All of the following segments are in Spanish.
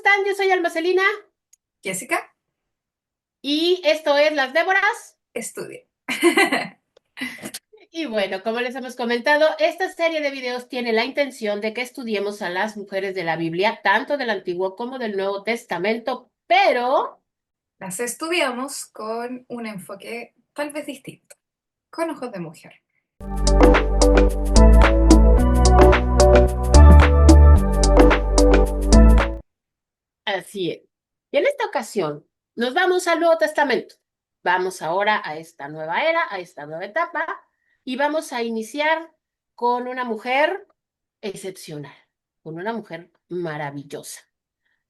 están? Yo soy Almacelina Jessica, y esto es Las Déboras. estudia. Y bueno, como les hemos comentado, esta serie de videos tiene la intención de que estudiemos a las mujeres de la Biblia, tanto del Antiguo como del Nuevo Testamento, pero Las estudiamos con un enfoque tal vez distinto, con ojos de mujer. así es. Y en esta ocasión nos vamos al Nuevo Testamento. Vamos ahora a esta nueva era, a esta nueva etapa, y vamos a iniciar con una mujer excepcional, con una mujer maravillosa.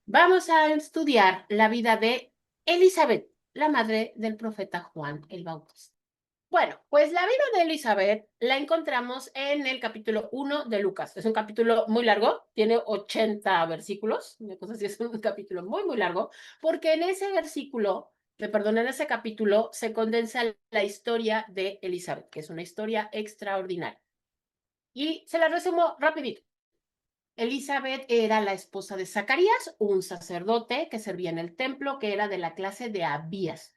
Vamos a estudiar la vida de Elizabeth, la madre del profeta Juan el Bautista. Bueno, pues la vida de Elizabeth la encontramos en el capítulo 1 de Lucas. Es un capítulo muy largo, tiene 80 versículos, una cosa así, es un capítulo muy largo, porque en ese versículo, perdón, en ese capítulo se condensa la historia de Elizabeth, que es una historia extraordinaria. Y se la resumo rapidito. Elizabeth era la esposa de Zacarías, un sacerdote que servía en el templo, que era de la clase de Abías.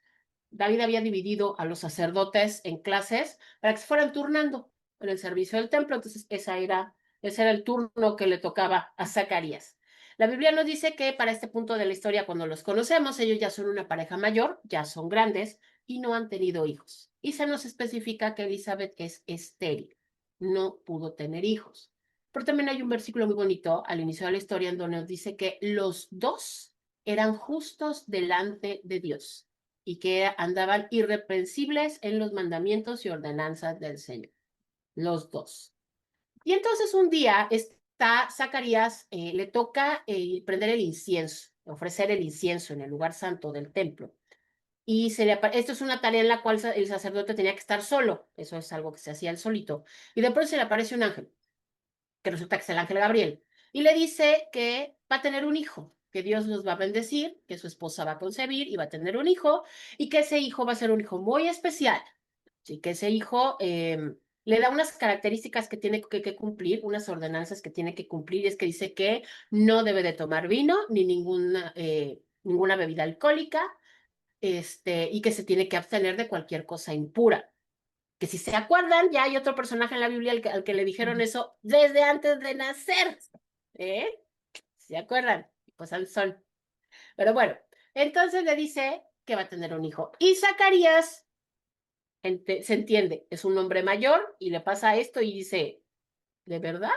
David había dividido a los sacerdotes en clases para que se fueran turnando en el servicio del templo, entonces ese era el turno que le tocaba a Zacarías. La Biblia nos dice que para este punto de la historia, cuando los conocemos, ellos ya son una pareja mayor, ya son grandes y no han tenido hijos. Y se nos especifica que Elizabeth es estéril, no pudo tener hijos. Pero también hay un versículo muy bonito al inicio de la historia en donde nos dice que los dos eran justos delante de Dios y que andaban irreprensibles en los mandamientos y ordenanzas del Señor. Los dos. Y entonces un día está Zacarías, le toca prender el incienso, ofrecer el incienso en el lugar santo del templo. Y esto es una tarea en la cual el sacerdote tenía que estar solo. Eso es algo que se hacía él solito. Y de pronto se le aparece un ángel que resulta que es el ángel Gabriel, y le dice que va a tener un hijo, que Dios los va a bendecir, que su esposa va a concebir y va a tener un hijo, y que ese hijo va a ser un hijo muy especial, ¿sí? Que ese hijo le da unas características que tiene que cumplir, unas ordenanzas que tiene que cumplir, y es que dice que no debe de tomar vino ni ninguna bebida alcohólica, y que se tiene que abstener de cualquier cosa impura, que si se acuerdan, ya hay otro personaje en la Biblia al que le dijeron eso desde antes de nacer, ¿eh? ¿Se acuerdan? Pues al sol. Pero bueno, entonces le dice que va a tener un hijo. Y Zacarías, se entiende, es un hombre mayor y le pasa esto y dice, ¿de verdad?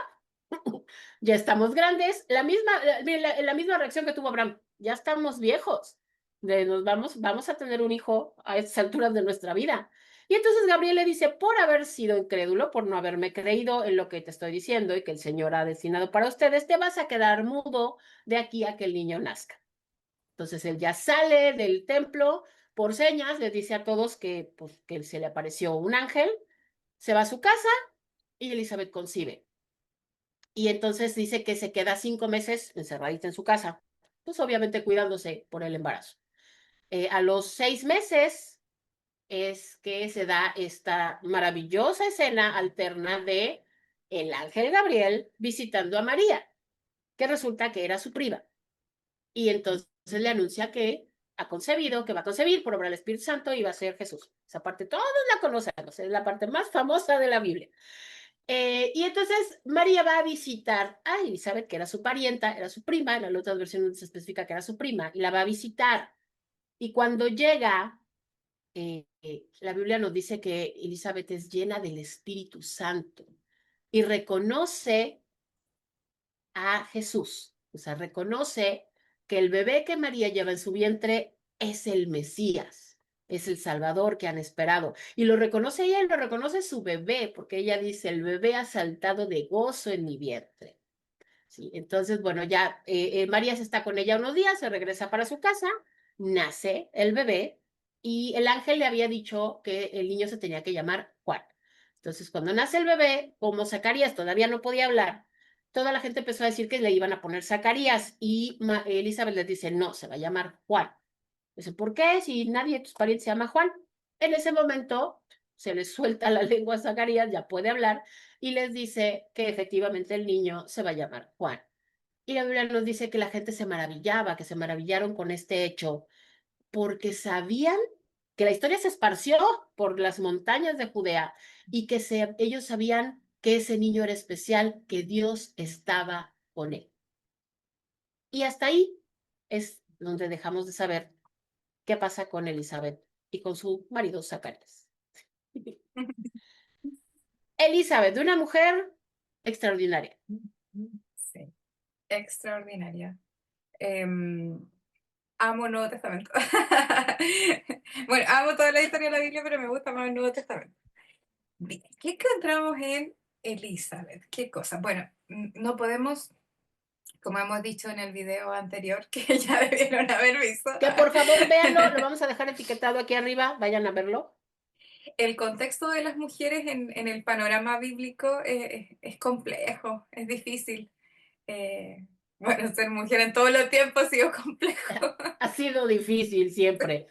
Ya estamos grandes. La misma reacción que tuvo Abraham. Ya estamos viejos. Vamos a tener un hijo a estas alturas de nuestra vida. Y entonces Gabriel le dice, por haber sido incrédulo, por no haberme creído en lo que te estoy diciendo y que el Señor ha destinado para ustedes, te vas a quedar mudo de aquí a que el niño nazca. Entonces él ya sale del templo por señas, les dice a todos que se le apareció un ángel, se va a su casa y Elizabeth concibe. Y entonces dice que se queda 5 meses encerradita en su casa, pues obviamente cuidándose por el embarazo. A los 6 meses es que se da esta maravillosa escena alterna de el ángel Gabriel visitando a María, que resulta que era su prima. Y entonces le anuncia que ha concebido, que va a concebir por obra del Espíritu Santo y va a ser Jesús. Esa parte todos la conocemos, es la parte más famosa de la Biblia. Y entonces María va a visitar a Elizabeth, que era su parienta, era su prima, en la otra versión se especifica que era su prima, y la va a visitar. Y cuando llega, la Biblia nos dice que Elizabeth es llena del Espíritu Santo y reconoce a Jesús, o sea, reconoce que el bebé que María lleva en su vientre es el Mesías, es el Salvador que han esperado. Y lo reconoce ella y lo reconoce su bebé, porque ella dice, el bebé ha saltado de gozo en mi vientre. Sí, entonces, bueno, ya María se está con ella unos días, se regresa para su casa, nace el bebé y el ángel le había dicho que el niño se tenía que llamar Juan. Entonces, cuando nace el bebé, como Zacarías todavía no podía hablar, toda la gente empezó a decir que le iban a poner Zacarías y Elizabeth les dice, no, se va a llamar Juan. Dice, ¿por qué? Si nadie de tus parientes se llama Juan. En ese momento se les suelta la lengua a Zacarías, ya puede hablar, y les dice que efectivamente el niño se va a llamar Juan. Y la Biblia nos dice que la gente se maravillaba, que se maravillaron con este hecho, porque sabían que la historia se esparció por las montañas de Judea y que ellos sabían que ese niño era especial, que Dios estaba con él. Y hasta ahí es donde dejamos de saber qué pasa con Elizabeth y con su marido Zacarías. Elizabeth, una mujer extraordinaria. Sí, extraordinaria. Em, Amo el Nuevo Testamento. Bueno, amo toda la historia de la Biblia, pero me gusta más el Nuevo Testamento. Bien, ¿qué encontramos en Elizabeth? ¿Qué cosa? Bueno, no podemos, como hemos dicho en el video anterior, que ya debieron haber visto, Que por favor véanlo, lo vamos a dejar etiquetado aquí arriba, vayan a verlo. el contexto de las mujeres en el panorama bíblico es complejo, es difícil. Bueno, ser mujer en todos los tiempos ha sido complejo, Ha sido difícil siempre.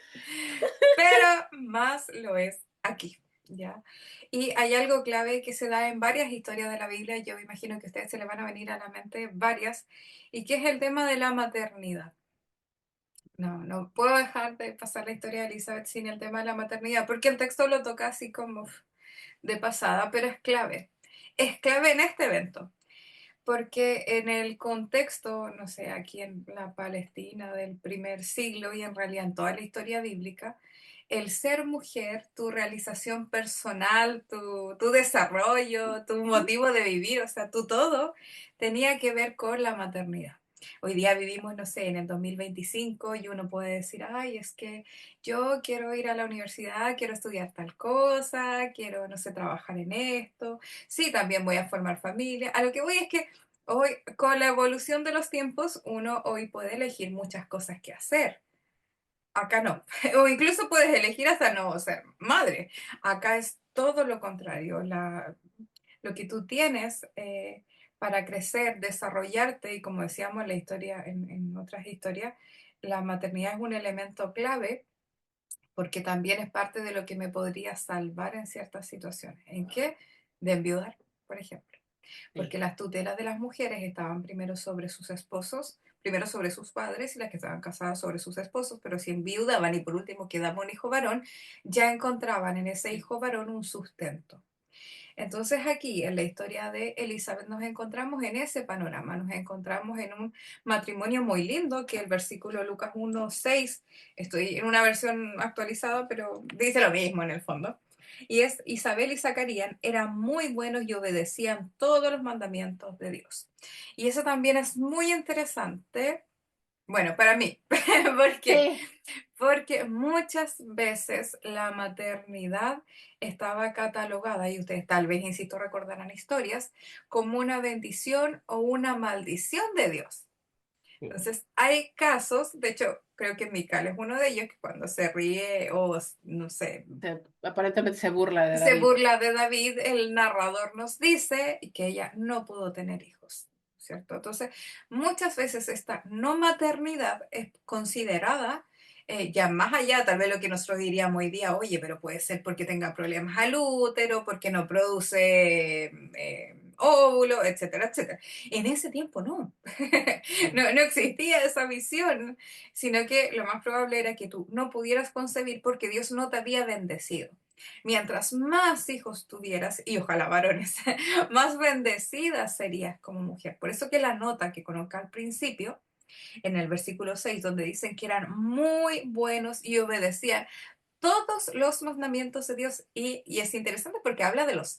pero más lo es aquí, ¿ya? Y hay algo clave que se da en varias historias de la Biblia, yo me imagino que a ustedes se les van a venir a la mente varias, y que es el tema de la maternidad. No puedo dejar de pasar la historia de Elizabeth sin el tema de la maternidad, porque el texto lo toca así como de pasada, pero es clave. Es clave en este evento. Porque en el contexto, no sé, aquí en la Palestina del primer siglo y en realidad en toda la historia bíblica, el ser mujer, tu realización personal, tu desarrollo, tu motivo de vivir, o sea, tu todo, tenía que ver con la maternidad. Hoy día vivimos, no sé, en el 2025 y uno puede decir, ay, es que yo quiero ir a la universidad, quiero estudiar tal cosa, quiero, no sé, trabajar en esto. Sí, también voy a formar familia. A lo que voy es que hoy, con la evolución de los tiempos, uno hoy puede elegir muchas cosas que hacer. Acá no. O incluso puedes elegir hasta no ser madre. Acá es todo lo contrario. Lo que tú tienes para crecer, desarrollarte, y como decíamos en la historia, en otras historias, la maternidad es un elemento clave porque también es parte de lo que me podría salvar en ciertas situaciones. ¿En qué? De enviudar, por ejemplo, Sí. porque las tutelas de las mujeres estaban primero sobre sus esposos, primero sobre sus padres y las que estaban casadas sobre sus esposos, pero si enviudaban y por último quedaba un hijo varón, ya encontraban en ese hijo varón un sustento. Entonces aquí en la historia de Elizabeth nos encontramos en ese panorama, nos encontramos en un matrimonio muy lindo que el versículo Lucas 1:6, estoy en una versión actualizada, pero dice lo mismo en el fondo. Y es Isabel y Zacarías eran muy buenos y obedecían todos los mandamientos de Dios. Y eso también es muy interesante, bueno, para mí, porque Sí, porque muchas veces la maternidad estaba catalogada, y ustedes tal vez, insisto, recordarán historias, como una bendición o una maldición de Dios. Entonces, hay casos, de hecho, creo que Mical es uno de ellos, que cuando se ríe o, no sé, aparentemente se burla de se David. burla de David, el narrador nos dice que ella no pudo tener hijos, ¿cierto? Entonces, muchas veces esta no maternidad es considerada ya más allá, tal vez lo que nosotros diríamos hoy día, oye, pero puede ser porque tenga problemas al útero, porque no produce óvulo, etcétera, etcétera. En ese tiempo no. No existía esa visión, sino que lo más probable era que tú no pudieras concebir porque Dios no te había bendecido. Mientras más hijos tuvieras, y ojalá varones, más bendecida serías como mujer. Por eso que la nota que coloca al principio, en el versículo 6, donde dicen que eran muy buenos y obedecían todos los mandamientos de Dios. Y es interesante porque habla de los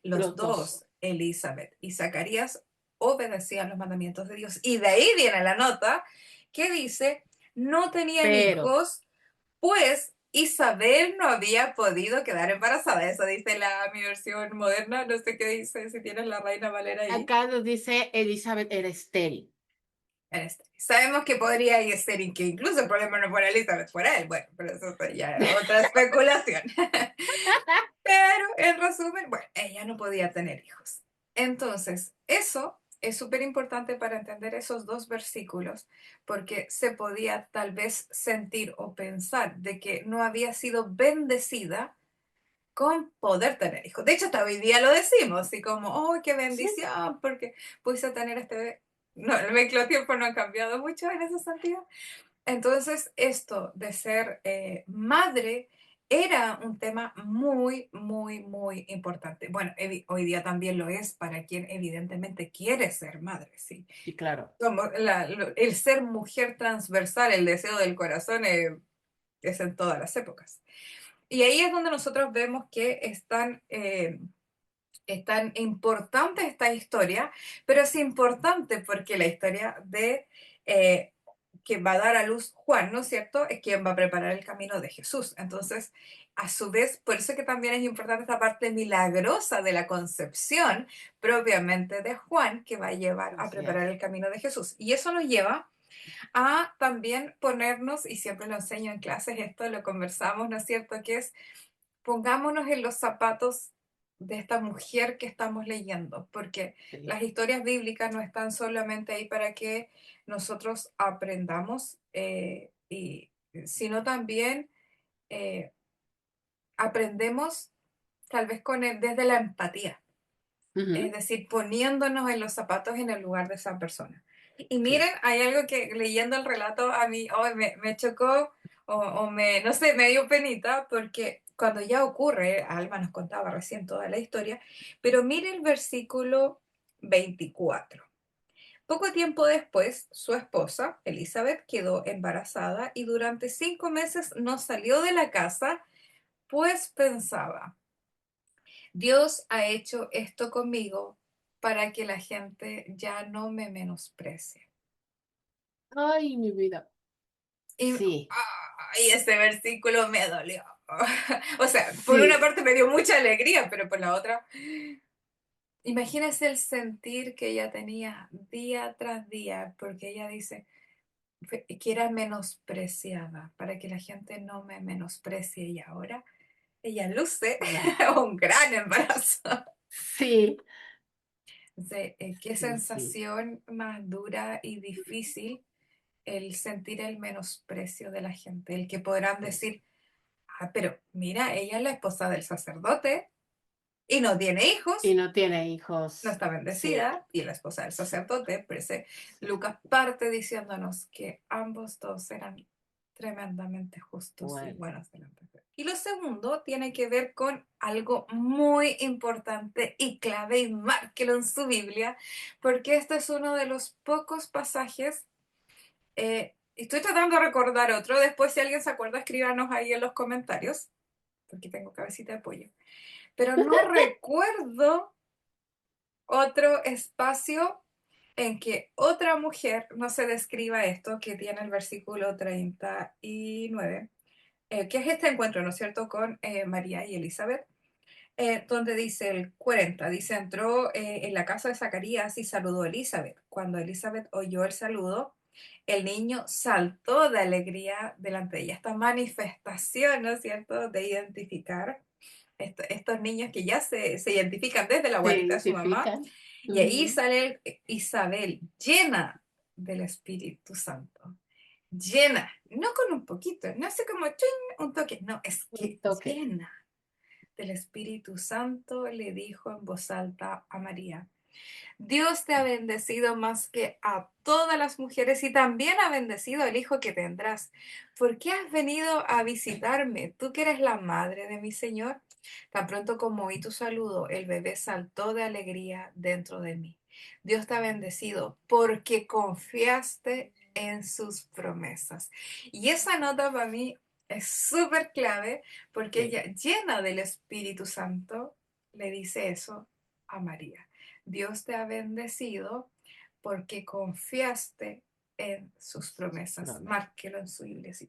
Los dos. dos, Elizabeth y Zacarías, obedecían los mandamientos de Dios. Y de ahí viene la nota que dice, no tenían Pero hijos pues Isabel no había podido quedar embarazada. Eso dice mi versión moderna. No sé qué dice, si tienes la Reina Valera ahí. acá nos dice Elizabeth era estéril. Sabemos que podría ser que incluso el problema no fuera Elizabeth, fuera él. Bueno, pero eso ya es otra especulación. Pero en resumen, bueno, ella no podía tener hijos. Entonces, eso es súper importante para entender esos dos versículos, porque se podía tal vez sentir o pensar de que no había sido bendecida con poder tener hijos. De hecho, hasta hoy día lo decimos, y como, ¡oh, qué Sí, bendición! Porque puse a tener este bebé. no, los tiempos no han cambiado mucho en ese sentido. Entonces, esto de ser madre era un tema muy, muy, muy importante. Bueno, hoy día también lo es para quien evidentemente quiere ser madre, sí. Y claro. Como el ser mujer transversal, el deseo del corazón es en todas las épocas. Y ahí es donde nosotros vemos que es tan importante esta historia, pero es importante porque la historia de eh, que va a dar a luz Juan, ¿no es cierto? Es quien va a preparar el camino de Jesús. Entonces, a su vez, por eso que también es importante esta parte milagrosa de la concepción propiamente de Juan, que va a llevar a Así preparar es. el camino de Jesús. Y eso nos lleva a también ponernos, y siempre lo enseño en clases, esto lo conversamos, ¿no es cierto? Que es pongámonos en los zapatos de esta mujer que estamos leyendo, porque Sí. las historias bíblicas no están solamente ahí para que nosotros aprendamos, sino también eh, aprendemos tal vez desde la empatía, es Ujú. decir, poniéndonos en los zapatos en el lugar de esa persona. Y miren, Sí. hay algo que leyendo el relato a mí hoy me chocó no sé, me dio penita porque cuando ya ocurre, Alma nos contaba recién toda la historia, pero mire el versículo 24. Poco tiempo después, su esposa, Elizabeth, quedó embarazada y durante 5 meses no salió de la casa, pues pensaba, Dios ha hecho esto conmigo para que la gente ya no me menosprecie. Ay, mi vida. Y, Sí, y ese versículo me dolió. O sea, por una sí. parte me dio mucha alegría, pero por la otra, imagínese el sentir que ella tenía día tras día, porque ella dice que era menospreciada, para que la gente no me menosprecie. Y ahora ella luce Wow. un gran embarazo. Sí, Qué sí, sí. sensación más dura y difícil el sentir el menosprecio de la gente, el que podrán Sí. decir, pero mira, ella es la esposa del sacerdote y no tiene Y hijos, no tiene no hijos. está Sí. bendecida, y la esposa del sacerdote, pero Lucas parte diciéndonos que ambos dos eran tremendamente justos y Bueno. buenos delante de Dios. Y lo segundo tiene que ver con algo muy importante y clave, y márquelo en su Biblia, porque este es uno de los pocos pasajes. Estoy tratando de recordar otro. Después, si alguien se acuerda, escríbanos ahí en los comentarios, porque tengo cabecita de pollo. Pero no recuerdo otro espacio en que otra mujer no se describa esto que tiene el versículo 39, que es este encuentro, ¿no es cierto?, con María y Elizabeth, donde dice el 40, dice, entró en la casa de Zacarías y saludó a Elizabeth. Cuando Elizabeth oyó el saludo, el niño saltó de alegría delante de ella. Esta manifestación, ¿no es cierto?, de identificar estos niños que ya se identifican desde la Se guatita de su mamá. identifican. Y ahí Ujú. sale Isabel llena del Espíritu Santo. Llena, no con un poquito, no sé como ching, un toque, no, es Un que toque. llena del Espíritu Santo, le dijo en voz alta a María, Dios te ha bendecido más que a todas las mujeres y también ha bendecido el hijo que tendrás. ¿Por qué has venido a visitarme, tú que eres la madre de mi Señor? Tan pronto como oí tu saludo, el bebé saltó de alegría dentro de mí. Dios te ha bendecido porque confiaste en sus promesas. Y esa nota para mí es súper clave porque Sí. ella, llena del Espíritu Santo, le dice eso a María. Dios te ha bendecido porque confiaste en sus promesas. Promesa. Márquelo en su Biblia. Así.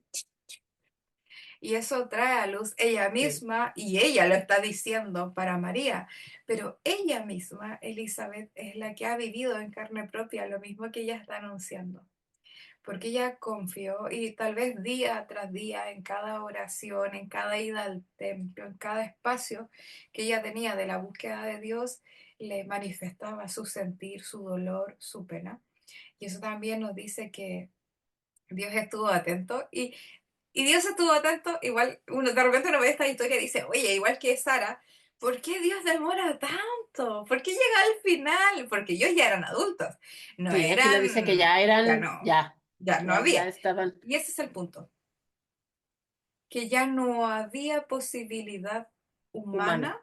Y eso trae a luz ella Sí. misma, y ella lo está diciendo para María, pero ella misma, Elizabeth, es la que ha vivido en carne propia lo mismo que ella está anunciando, porque ella confió y tal vez día tras día, en cada oración, en cada ida al templo, en cada espacio que ella tenía de la búsqueda de Dios, le manifestaba su sentir, su dolor, su pena. Y eso también nos dice que Dios estuvo atento y Dios estuvo atento, igual uno de repente uno ve esta historia y dice, oye, igual que Sara, ¿por qué Dios demora tanto? ¿Por qué llega al final? Porque ellos ya eran adultos, no Sí, aquí lo dice que ya ya eran, no, ya no ya había. estaban Y ese es el punto, que ya no había posibilidad humana. humana.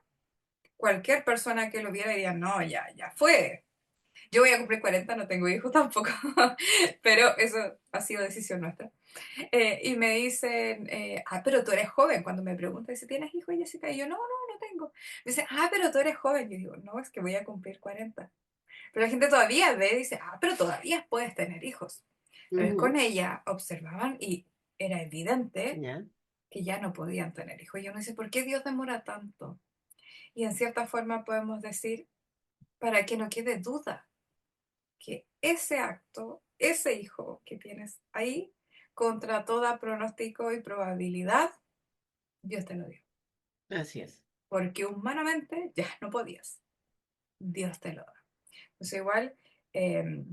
Cualquier persona que lo viera diría, no, ya fue. Yo voy a cumplir 40, no tengo hijos tampoco, pero eso ha sido decisión nuestra. Y me dicen, pero tú eres joven. Cuando me preguntan si tienes hijos, Jessica, y yo, no tengo. Me dicen, pero tú eres joven. Yo digo, no, es que voy a cumplir 40. Pero la gente todavía ve y dice, pero todavía puedes tener hijos. Entonces con Ujú, ella observaban y era evidente ya, que ya no podían tener hijos. Y yo me dice, ¿por qué Dios demora tanto? Y en cierta forma podemos decir, para que no quede duda que ese acto, ese hijo que tienes ahí, contra toda pronóstico y probabilidad, Dios te lo dio. así es. Porque humanamente ya no podías. Dios te lo da. Entonces igual eh,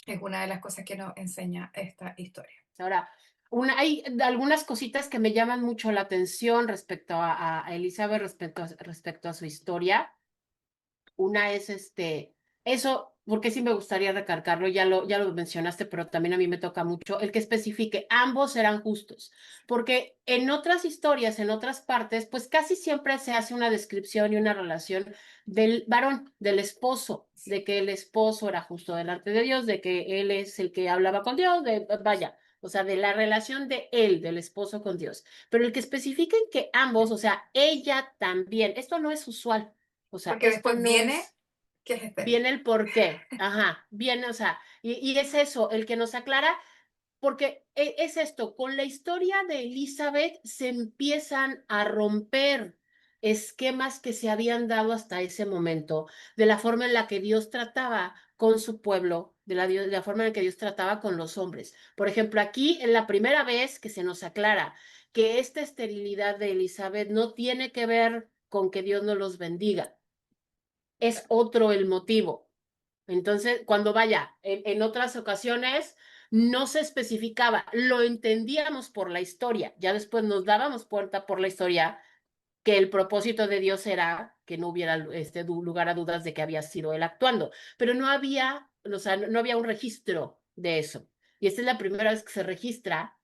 es una de las cosas que nos enseña esta historia. Ahora, hay algunas cositas que me llaman mucho la atención respecto a Elizabeth, respecto a su historia. Una es eso, porque sí me gustaría recargarlo, ya lo mencionaste, pero también a mí me toca mucho, el que especifique, ambos eran justos, porque en otras historias, en otras partes, pues casi siempre se hace una descripción y una relación del varón, del esposo, de que el esposo era justo delante de Dios, de que él es el que hablaba con Dios, vaya, o sea, de la relación de él, del esposo con Dios. Pero el que especifiquen que ambos, o sea, ella también, esto no es usual. O sea, Porque esto después no viene es, que es estéril. viene el por qué, ajá, viene, o sea, y es eso, el que nos aclara, porque es esto, con la historia de Elizabeth se empiezan a romper esquemas que se habían dado hasta ese momento, de la forma en la que Dios trataba con su pueblo, de la forma en la que Dios trataba con los hombres. Por ejemplo, aquí en la primera vez que se nos aclara que esta esterilidad de Elizabeth no tiene que ver con que Dios no los bendiga, es otro el motivo. Entonces, cuando vaya, en otras ocasiones no se especificaba, lo entendíamos por la historia, ya después nos dábamos cuenta por la historia que el propósito de Dios era que no hubiera lugar a dudas de que había sido él actuando, pero no había, o sea, no había un registro de eso. Y esta es la primera vez que se registra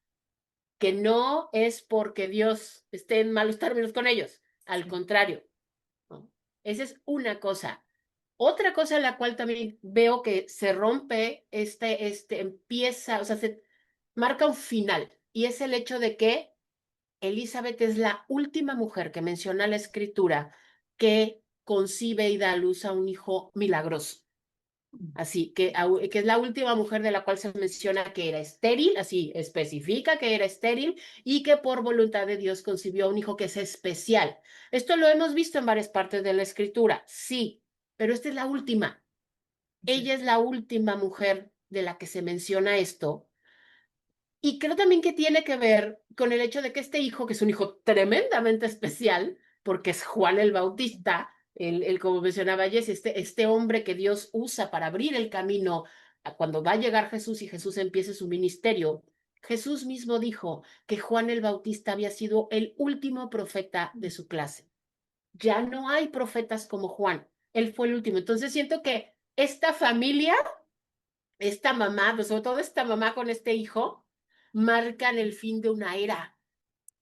que no es porque Dios esté en malos términos con ellos, al Sí. contrario, ¿no? Esa es una cosa. Otra cosa en la cual también veo que se rompe, empieza, o sea, se marca un final, y es el hecho de que Elizabeth es la última mujer que menciona la escritura que concibe y da a luz a un hijo milagroso. Así que es la última mujer de la cual se menciona que era estéril, así especifica que era estéril y que por voluntad de Dios concibió a un hijo que es especial. Esto lo hemos visto en varias partes de la escritura, sí, pero esta es la última. Sí. Ella es la última mujer de la que se menciona esto. Y creo también que tiene que ver con el hecho de que este hijo, que es un hijo tremendamente especial, porque es Juan el Bautista, como mencionaba Jess, este hombre que Dios usa para abrir el camino a cuando va a llegar Jesús y Jesús empiece su ministerio. Jesús mismo dijo que Juan el Bautista había sido el último profeta de su clase. Ya no hay profetas como Juan. Él fue el último. Entonces siento que esta familia, esta mamá, pero sobre todo esta mamá con este hijo, marcan el fin de una era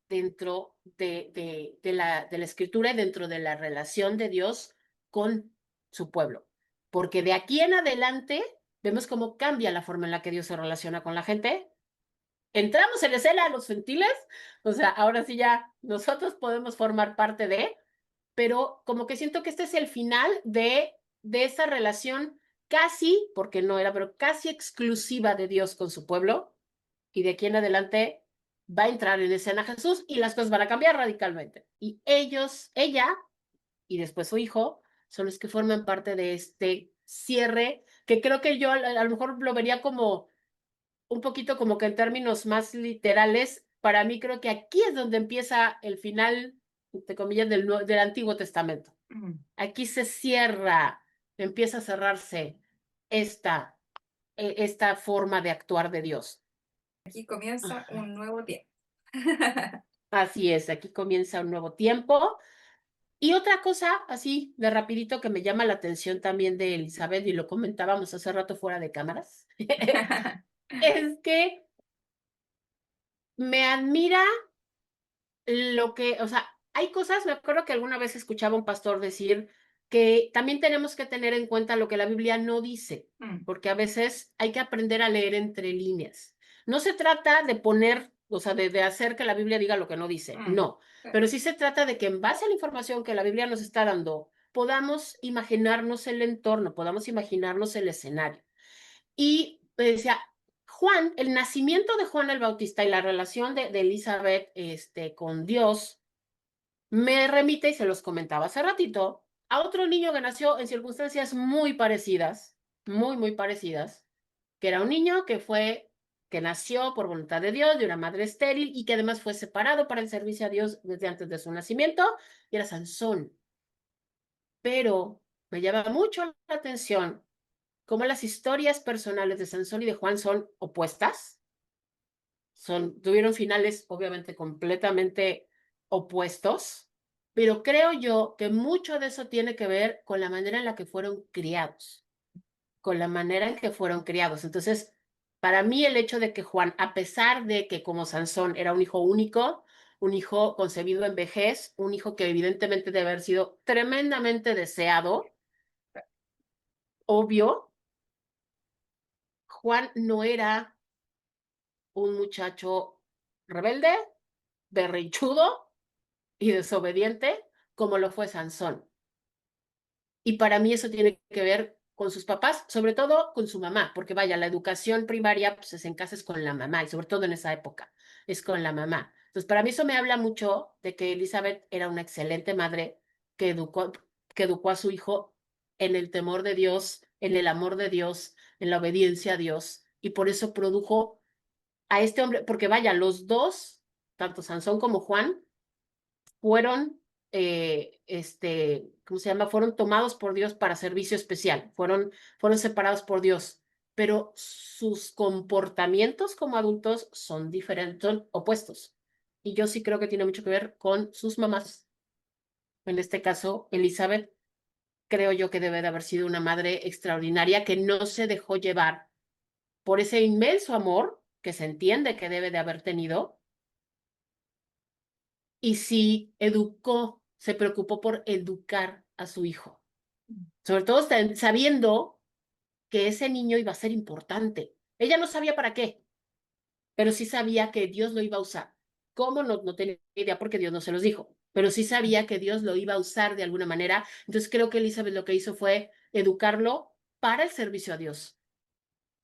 dentro de la escritura y dentro de la relación de Dios con su pueblo. Porque de aquí en adelante vemos cómo cambia la forma en la que Dios se relaciona con la gente. Entramos en escena a los gentiles, o sea, ahora sí ya nosotros podemos formar parte de, pero como que siento que este es el final de esa relación casi, porque no era, pero casi exclusiva de Dios con su pueblo, y de aquí en adelante va a entrar en escena Jesús y las cosas van a cambiar radicalmente. Y ella y después su hijo son los que forman parte de este cierre, que creo que yo a lo mejor lo vería como un poquito como que en términos más literales, para mí creo que aquí es donde empieza el final, entre comillas, del Antiguo Testamento. Mm. Aquí se cierra, empieza a cerrarse esta, esta forma de actuar de Dios. Aquí comienza Ajá. un nuevo tiempo. Así es, aquí comienza un nuevo tiempo Y otra cosa, así de rapidito, que me llama la atención también de Elizabeth, y lo comentábamos hace rato fuera de cámaras, es que me admira lo que, o sea, hay cosas, me acuerdo que alguna vez escuchaba un pastor decir que también tenemos que tener en cuenta lo que la Biblia no dice, Mm, porque a veces hay que aprender a leer entre líneas. No se trata de poner, o sea, de hacer que la Biblia diga lo que no dice, mm, no, sí, pero sí se trata de que en base a la información que la Biblia nos está dando, podamos imaginarnos el entorno, podamos imaginarnos el escenario. Y decía, Juan, el nacimiento de Juan el Bautista y la relación de Elizabeth con Dios me remite, y se los comentaba hace ratito, a otro niño que nació en circunstancias muy parecidas, muy parecidas, que era un niño que nació por voluntad de Dios, de una madre estéril y que además fue separado para el servicio a Dios desde antes de su nacimiento, y era Sansón. Pero me llama mucho la atención cómo las historias personales de Sansón y de Juan son opuestas, tuvieron finales obviamente completamente opuestos, pero creo yo que mucho de eso tiene que ver con la manera en la que fueron criados, con la manera en que fueron criados. Entonces, para mí el hecho de que Juan, a pesar de que como Sansón era un hijo único, un hijo concebido en vejez, un hijo que evidentemente debe haber sido tremendamente deseado, obvio, Juan no era un muchacho rebelde, berrinchudo y desobediente como lo fue Sansón. Y para mí eso tiene que ver con sus papás, sobre todo con su mamá, porque vaya, la educación primaria pues es en casa, es con la mamá, y sobre todo en esa época, es con la mamá. Entonces, para mí eso me habla mucho de que Elizabeth era una excelente madre que educó, que educó a su hijo en el temor de Dios, en el amor de Dios, en la obediencia a Dios, y por eso produjo a este hombre, porque vaya, los dos, tanto Sansón como Juan, fueron, ¿cómo se llama? Fueron tomados por Dios para servicio especial, fueron separados por Dios, pero sus comportamientos como adultos son diferentes, son opuestos. Y yo sí creo que tiene mucho que ver con sus mamás. En este caso, Elizabeth, creo yo que debe de haber sido una madre extraordinaria que no se dejó llevar por ese inmenso amor que se entiende que debe de haber tenido, y sí educó, se preocupó por educar a su hijo, sobre todo sabiendo que ese niño iba a ser importante. Ella no sabía para qué, pero sí sabía que Dios lo iba a usar. ¿Cómo? No, no tenía idea porque Dios no se los dijo, pero sí sabía que Dios lo iba a usar de alguna manera. Entonces creo que Elizabeth lo que hizo fue educarlo para el servicio a Dios,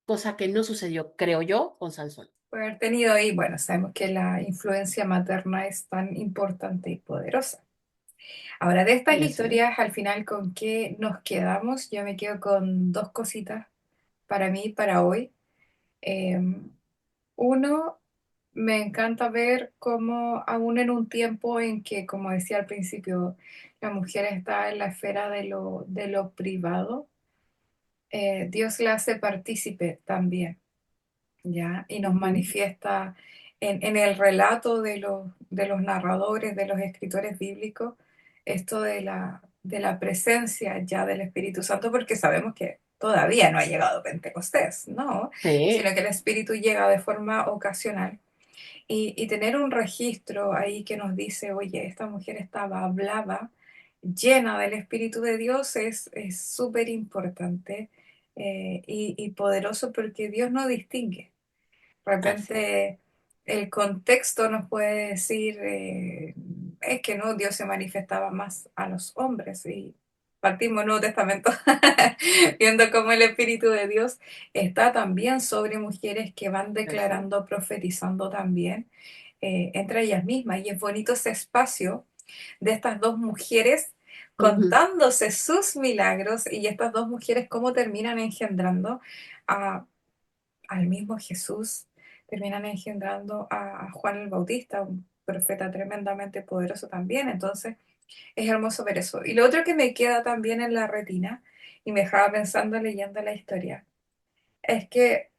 cosa que no sucedió, creo yo, con Sansón. puede haber tenido ahí, bueno, sabemos que la influencia materna es tan importante y poderosa. Ahora, de estas Y así es. historias, al final, ¿con qué nos quedamos? Yo me quedo con dos cositas para mí, para hoy. Eh, Uno, me encanta ver cómo aún en un tiempo en que, como decía al principio, la mujer está en la esfera de lo privado, Dios la hace partícipe también, ¿ya? Y nos Ujú. manifiesta en el relato de los narradores, de los escritores bíblicos, esto de la presencia ya del Espíritu Santo, porque sabemos que todavía no ha llegado Pentecostés, ¿no? Sino Sí, que el Espíritu llega de forma ocasional. Y tener un registro ahí que nos dice, oye, esta mujer estaba hablada, llena del Espíritu de Dios, es súper importante y poderoso porque Dios no distingue. De así es. repente el contexto nos puede decir, es que no, Dios se manifestaba más a los hombres y partimos el Nuevo Testamento viendo cómo el Espíritu de Dios está también sobre mujeres que van Así es. declarando, profetizando también entre ellas mismas. Y es bonito ese espacio de estas dos mujeres Ujú. contándose sus milagros y estas dos mujeres cómo terminan engendrando a al mismo Jesús, terminan engendrando a Juan el Bautista, un profeta tremendamente poderoso también. Entonces, es hermoso ver eso. Y lo otro que me queda también en la retina, y me dejaba pensando leyendo la historia, es que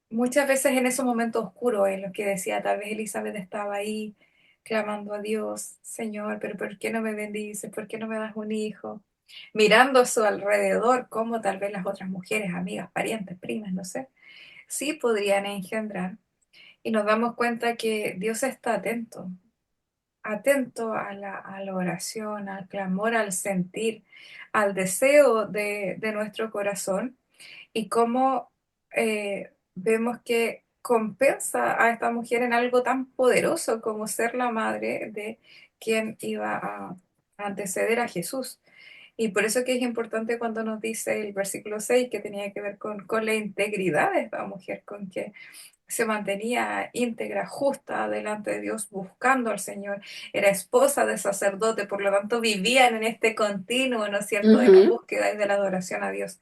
muchas veces en esos momentos oscuros en los que decía, tal vez Elizabeth estaba ahí clamando a Dios, Señor, pero ¿por qué no me bendices? ¿Por qué no me das un hijo? Mirando a su alrededor, como tal vez las otras mujeres, amigas, parientes, primas, no sé, sí podrían engendrar. Y nos damos cuenta que Dios está atento, atento a la oración, al clamor, al sentir, al deseo de nuestro corazón y cómo vemos que compensa a esta mujer en algo tan poderoso como ser la madre de quien iba a anteceder a Jesús. Y por eso que es importante cuando nos dice el versículo 6 que tenía que ver con la integridad de esta mujer, con que se mantenía íntegra, justa delante de Dios, buscando al Señor, era esposa de sacerdote, por lo tanto vivían en este continuo, ¿no es cierto?, de la Ujú. búsqueda y de la adoración a Dios.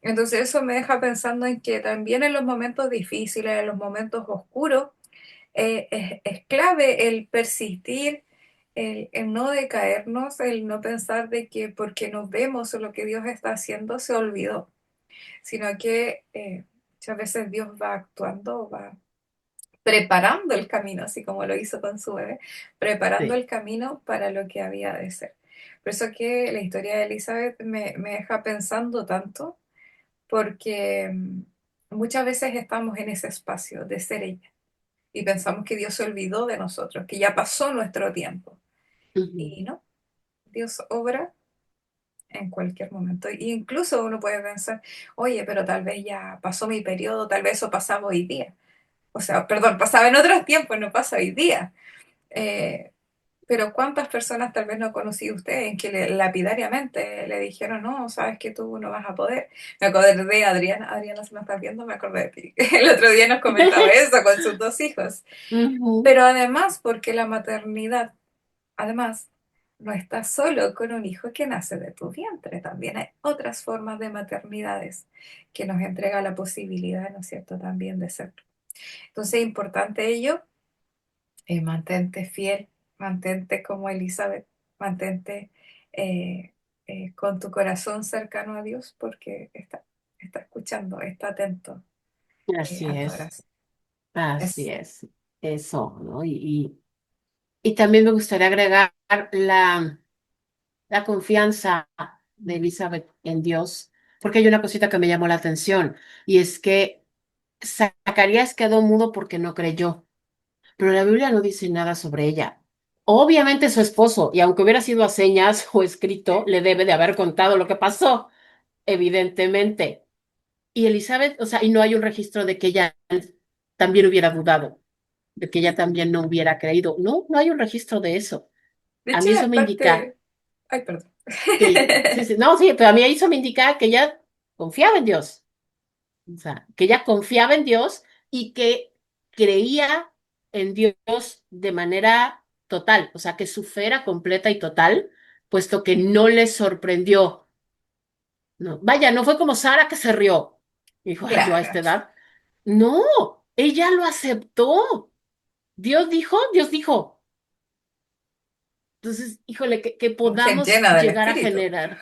Entonces eso me deja pensando en que también en los momentos difíciles, en los momentos oscuros, es clave el persistir, el no decaernos, el no pensar de que porque nos vemos lo que Dios está haciendo se olvidó, sino que muchas veces Dios va actuando, va preparando el camino, así como lo hizo con su bebé, preparando Sí. el camino para lo que había de ser. Por eso que la historia de Elizabeth me deja pensando tanto, porque muchas veces estamos en ese espacio de ser ella y pensamos que Dios se olvidó de nosotros, que ya pasó nuestro tiempo. Ujú. Y no, Dios obra en cualquier momento. Y incluso uno puede pensar, oye, pero tal vez ya pasó mi periodo, tal vez eso pasaba hoy día. O sea, perdón, pasaba en otros tiempos, no pasa hoy día. Eh, pero ¿cuántas personas tal vez no conocí usted en que lapidariamente le dijeron, no, sabes que tú no vas a poder? Me acordé de Adriana, Adriana, si me estás viendo, me acordé de ti. El otro día nos comentaba eso con sus dos hijos. Ujú. Pero además, porque la maternidad, además, no está solo con un hijo que nace de tu vientre, también hay otras formas de maternidades que nos entrega la posibilidad, ¿no es cierto?, también de ser. Entonces es importante ello, mantente fiel, mantente como Elizabeth, mantente eh, con tu corazón cercano a Dios porque está escuchando, está atento Así a tu es, oración. así Es, es. Eso, ¿no? Y también me gustaría agregar la confianza de Elizabeth en Dios, porque hay una cosita que me llamó la atención, y es que Zacarías quedó mudo porque no creyó, pero la Biblia no dice nada sobre ella. Obviamente su esposo, y aunque hubiera sido a señas o escrito, le debe de haber contado lo que pasó, evidentemente. Y Elizabeth, o sea, y no hay un registro de que ella también hubiera dudado, de que ella también no hubiera creído. No, no hay un registro de eso. de A hecho, mí eso es me indica parte... Ay, perdón. que, sí, sí, no, sí, pero a mí eso me indica que ella confiaba en Dios. O sea, que ella confiaba en Dios y que creía en Dios de manera total. O sea, que su fe era completa y total, puesto que no le sorprendió. No, vaya, no fue como Sara que se rió. Dijo, ay, yo a Claro, esta edad. No, ella lo aceptó. Dios dijo. Entonces, híjole, que mujer podamos llena del llegar a Espíritu. generar,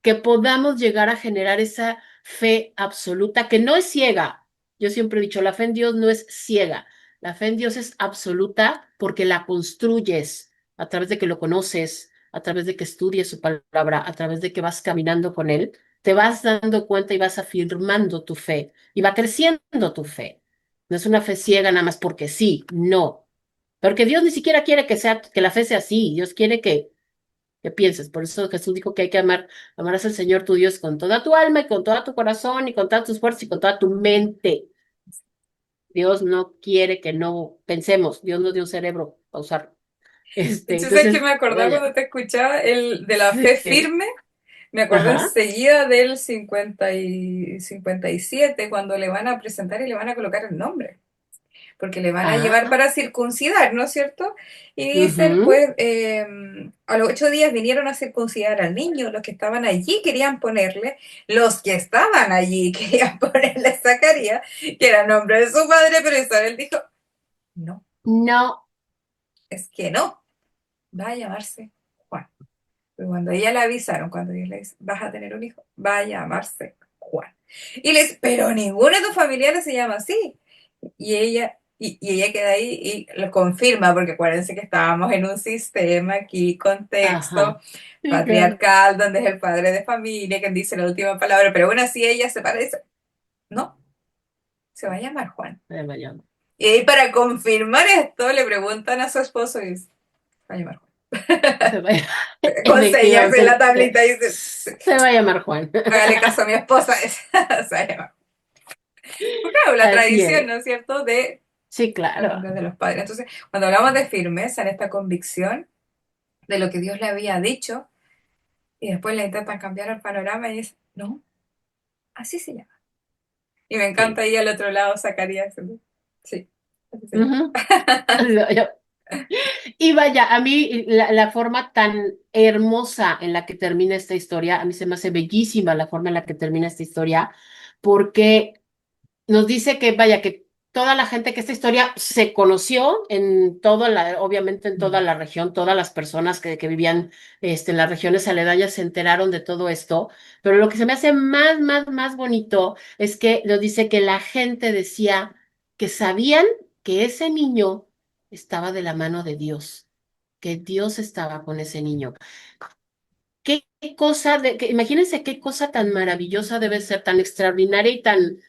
que podamos llegar a generar esa fe absoluta, que no es ciega. Yo siempre he dicho, la fe en Dios no es ciega. La fe en Dios es absoluta porque la construyes a través de que lo conoces, a través de que estudies su palabra, a través de que vas caminando con Él, te vas dando cuenta y vas afirmando tu fe y va creciendo tu fe. No es una fe ciega nada más porque sí, no. Porque Dios ni siquiera quiere que sea, que la fe sea así. Dios quiere que pienses. Por eso Jesús dijo que hay que amarás al Señor tu Dios con toda tu alma y con todo tu corazón y con todas tus fuerzas y con toda tu mente. Dios no quiere que no pensemos. Dios nos dio un cerebro para usarlo. De hecho, ¿sabes que Entonces, me acordaba vaya. cuando te escuchaba el de la fe Sí. firme? Me acuerdo Ajá. enseguida del 57 cuando le van a presentar y le van a colocar el nombre, porque le van a llevar Ah. para circuncidar, ¿no es cierto? Y dice, Ujú. pues, a los 8 días vinieron a circuncidar al niño, los que estaban allí querían ponerle, los que estaban allí querían ponerle Zacarías, que era el nombre de su padre, pero Isabel dijo, no, No, es que no, va a llamarse Juan. Pero cuando ella le avisaron, cuando Dios le dice, vas a tener un hijo, va a llamarse Juan. Y le dice, pero ninguno de tus familiares se llama así. Y ella, Y ella queda ahí y lo confirma, porque acuérdense que estábamos en un sistema aquí, contexto Ajá. Sí, claro. patriarcal, donde es el padre de familia quien dice la última palabra, pero aún así ella se para y dice, no, se va a llamar Juan. Vaya. Y ahí para confirmar esto le preguntan a su esposo y dice, se va a llamar Juan. Se va, Con señas en la efectivamente, tablita y dice, se va a llamar Juan. hágale caso a mi esposa, se va a llamar. Porque claro, la Así tradición, es. ¿no es cierto?, de Sí, los claro. nombres de los padres. Entonces, cuando hablamos de firmeza en esta convicción de lo que Dios le había dicho, y después le intentan cambiar el panorama y dice, no, así se llama. Y me encanta Sí. ahí al otro lado Zacarías. Sí, así se llama. Ujú. Y vaya, a mí la forma tan hermosa en la que termina esta historia, a mí se me hace bellísima la forma en la que termina esta historia, porque nos dice que, vaya, que toda la gente, que esta historia se conoció en toda la, obviamente en toda la región, todas las personas que vivían en las regiones aledañas se enteraron de todo esto, pero lo que se me hace más bonito es que nos dice que la gente decía que sabían que ese niño estaba de la mano de Dios, que Dios estaba con ese niño. Qué cosa imagínense qué cosa tan maravillosa debe ser, tan extraordinaria y tan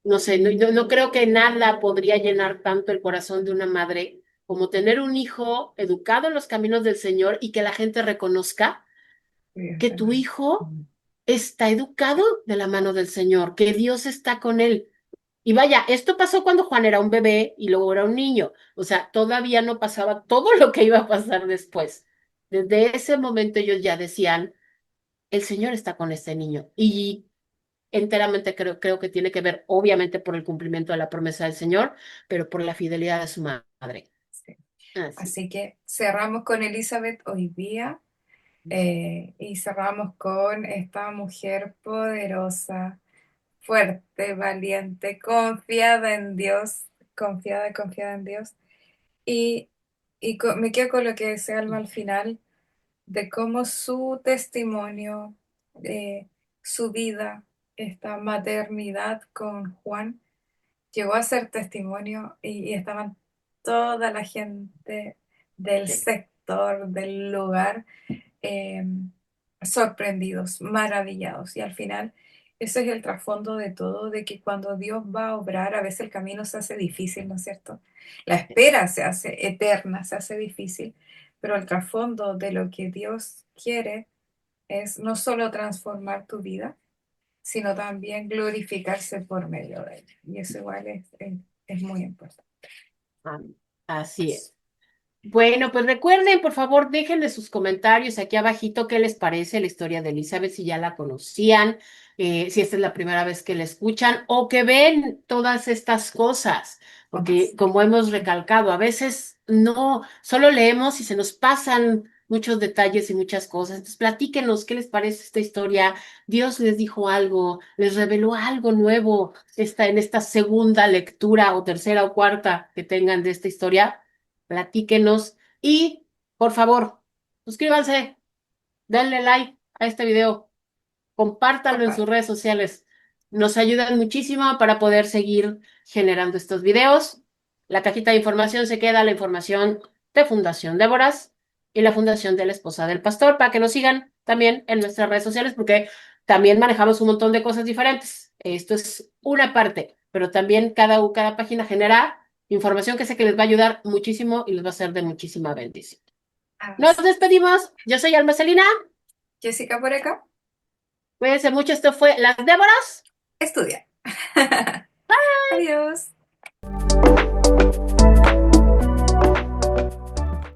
no sé, no creo que nada podría llenar tanto el corazón de una madre como tener un hijo educado en los caminos del Señor y que la gente reconozca que tu hijo está educado de la mano del Señor, que Dios está con él. Y vaya, esto pasó cuando Juan era un bebé y luego era un niño. O sea, todavía no pasaba todo lo que iba a pasar después. Desde ese momento ellos ya decían, el Señor está con este niño. Y enteramente creo que tiene que ver, obviamente, por el cumplimiento de la promesa del Señor, pero por la fidelidad de su madre. Sí. Así. Así que cerramos con Elizabeth hoy día y cerramos con esta mujer poderosa, fuerte, valiente, confiada en Dios. Y, me quedo con lo que decía Alma al final, de cómo su testimonio, eh, su vida, esta maternidad con Juan, llegó a ser testimonio y estaban toda la gente del Sí, sector, del lugar, eh, sorprendidos, maravillados. Y al final, ese es el trasfondo de todo, de que cuando Dios va a obrar, a veces el camino se hace difícil, ¿no es cierto? La espera se hace eterna, se hace difícil, pero el trasfondo de lo que Dios quiere es no solo transformar tu vida, sino también glorificarse por medio de ella. Y eso igual es muy importante. así es. Bueno, pues recuerden, por favor, déjenle sus comentarios aquí abajito qué les parece la historia de Elizabeth, si ya la conocían, si esta es la primera vez que la escuchan o que ven todas estas cosas, O porque más. como hemos recalcado, a veces no, solo leemos y se nos pasan muchos detalles y muchas cosas. Entonces, platíquenos qué les parece esta historia. Dios les dijo algo, les reveló algo nuevo en esta segunda lectura o tercera o cuarta que tengan de esta historia. Platíquenos y, por favor, suscríbanse, denle like a este video, compártanlo en sus Compadre. redes sociales. Nos ayudan muchísimo para poder seguir generando estos videos. La cajita de información se queda la información de Fundación Déboras y la Fundación de la Esposa del Pastor para que nos sigan también en nuestras redes sociales porque también manejamos un montón de cosas diferentes. Esto es una parte, pero también cada página genera información que sé que les va a ayudar muchísimo y les va a ser de muchísima bendición. Nos Así. despedimos. Yo soy Alma Celina. Jessica por acá, Cuídense mucho. Esto fue Las Déboras. estudia. Adiós.